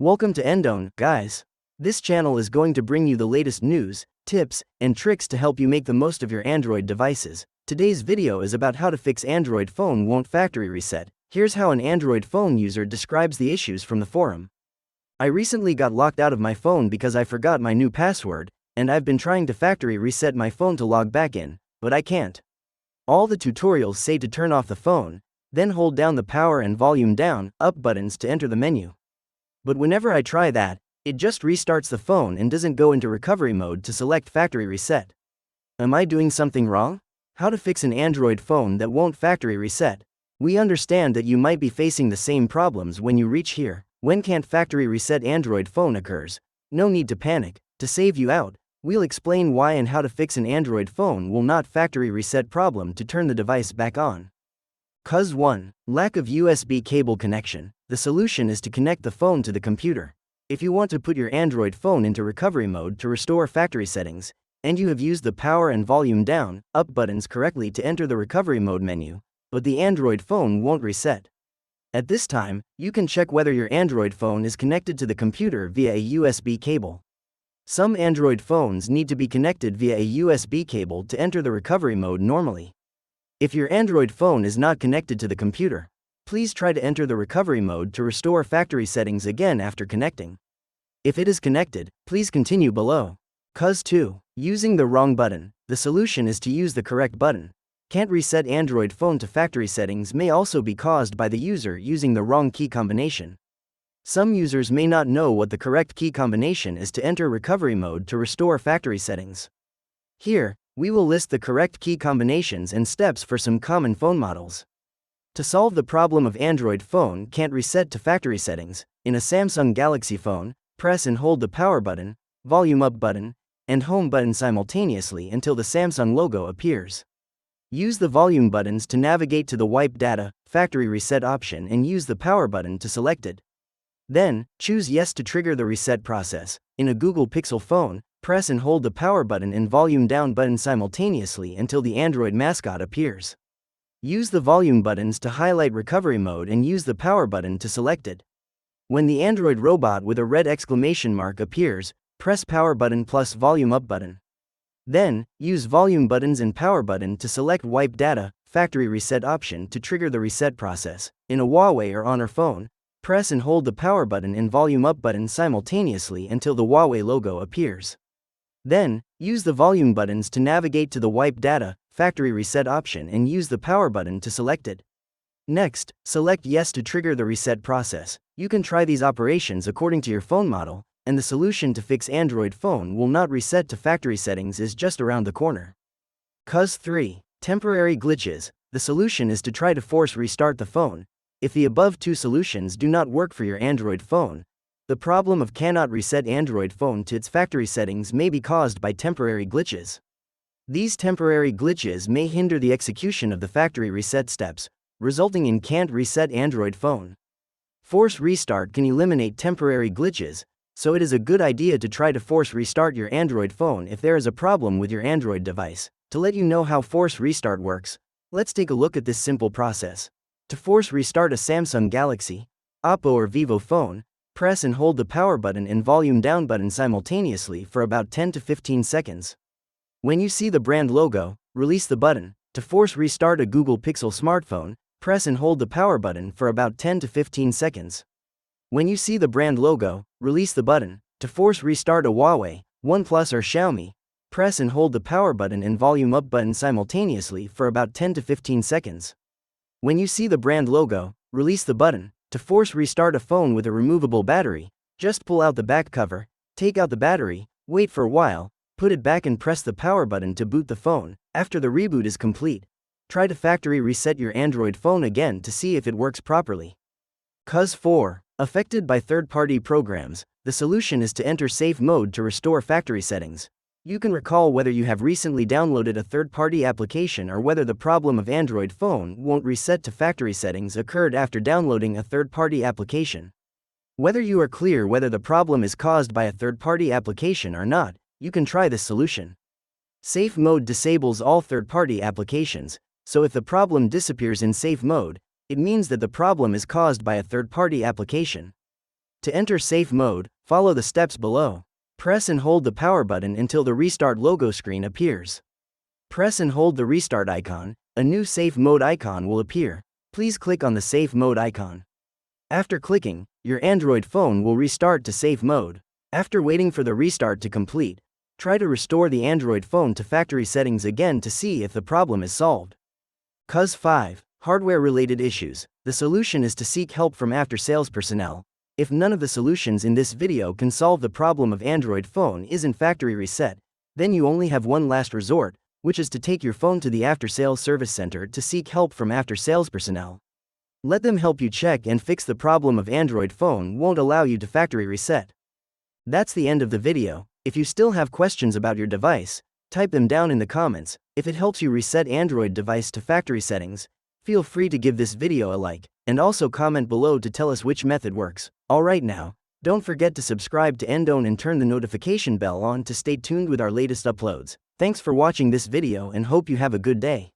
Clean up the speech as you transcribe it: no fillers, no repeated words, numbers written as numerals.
Welcome to Endone, guys. This channel is going to bring you the latest news, tips, and tricks to help you make the most of your Android devices. Today's video is about how to fix Android phone won't factory reset. Here's how an Android phone user describes the issues from the forum. I recently got locked out of my phone because I forgot my new password, and I've been trying to factory reset my phone to log back in, but I can't. All the tutorials say to turn off the phone, then hold down the power and volume down, up buttons to enter the menu. But whenever I try that, it just restarts the phone and doesn't go into recovery mode to select factory reset. Am I doing something wrong? How to fix an Android phone that won't factory reset. We understand that you might be facing the same problems when you reach here. When can't factory reset Android phone occurs. No need to panic. To save you out, we'll explain why and how to fix an Android phone will not factory reset problem to turn the device back on. Cause 1. Lack of USB cable connection. The solution is to connect the phone to the computer. If you want to put your Android phone into recovery mode to restore factory settings, and you have used the power and volume down, up buttons correctly to enter the recovery mode menu, but the Android phone won't reset. At this time, you can check whether your Android phone is connected to the computer via a USB cable. Some Android phones need to be connected via a USB cable to enter the recovery mode normally. If your Android phone is not connected to the computer, please try to enter the recovery mode to restore factory settings again after connecting. If it is connected, please continue below. Cause 2. Using the wrong button. The solution is to use the correct button. Can't reset Android phone to factory settings may also be caused by the user using the wrong key combination. Some users may not know what the correct key combination is to enter recovery mode to restore factory settings. Here, we will list the correct key combinations and steps for some common phone models. To solve the problem of Android phone can't reset to factory settings, in a Samsung Galaxy phone, press and hold the power button, volume up button, and home button simultaneously until the Samsung logo appears. Use the volume buttons to navigate to the wipe data, factory reset option and use the power button to select it. Then, choose yes to trigger the reset process. In a Google Pixel phone, press and hold the power button and volume down button simultaneously until the Android mascot appears. Use the volume buttons to highlight recovery mode and use the power button to select it. When the Android robot with a red exclamation mark appears, press power button plus volume up button. Then, use volume buttons and power button to select wipe data, factory reset option to trigger the reset process. In a Huawei or Honor phone, press and hold the power button and volume up button simultaneously until the Huawei logo appears. Then, use the volume buttons to navigate to the wipe data, factory reset option and use the power button to select it. Next, select yes to trigger the reset process. You can try these operations according to your phone model, and the solution to fix Android phone will not reset to factory settings is just around the corner. Cause 3. Temporary glitches. The solution is to try to force restart the phone. If the above two solutions do not work for your Android phone, the problem of cannot reset Android phone to its factory settings may be caused by temporary glitches. These temporary glitches may hinder the execution of the factory reset steps, resulting in can't reset Android phone. Force restart can eliminate temporary glitches, so it is a good idea to try to force restart your Android phone if there is a problem with your Android device. To let you know how force restart works, let's take a look at this simple process. To force restart a Samsung Galaxy, Oppo or Vivo phone, press and hold the power button and volume down button simultaneously for about 10 to 15 seconds. When you see the brand logo, release the button. To force restart a Google Pixel smartphone, press and hold the power button for about 10 to 15 seconds. When you see the brand logo, release the button. To force restart a Huawei, OnePlus or Xiaomi, press and hold the power button and volume up button simultaneously for about 10 to 15 seconds. When you see the brand logo, release the button. To force restart a phone with a removable battery, just pull out the back cover, take out the battery, wait for a while, put it back and press the power button to boot the phone. After the reboot is complete, try to factory reset your Android phone again to see if it works properly. Cause 4. Affected by third-party programs. The solution is to enter safe mode to restore factory settings. You can recall whether you have recently downloaded a third-party application or whether the problem of Android phone won't reset to factory settings occurred after downloading a third-party application. Whether you are clear whether the problem is caused by a third-party application or not, you can try this solution. Safe mode disables all third-party applications, so if the problem disappears in safe mode, it means that the problem is caused by a third-party application. To enter safe mode, follow the steps below. Press and hold the power button until the restart logo screen appears. Press and hold the restart icon, a new safe mode icon will appear. Please click on the safe mode icon. After clicking, your Android phone will restart to safe mode. After waiting for the restart to complete, try to restore the Android phone to factory settings again to see if the problem is solved. Cause 5. Hardware-related issues. The solution is to seek help from after-sales personnel. If none of the solutions in this video can solve the problem of Android phone isn't factory reset, then you only have one last resort, which is to take your phone to the after-sales service center to seek help from after-sales personnel. Let them help you check and fix the problem of Android phone won't allow you to factory reset. That's the end of the video. If you still have questions about your device, type them down in the comments. If it helps you reset Android device to factory settings, feel free to give this video a like, and also comment below to tell us which method works. Alright now, don't forget to subscribe to Endone and turn the notification bell on to stay tuned with our latest uploads. Thanks for watching this video and hope you have a good day.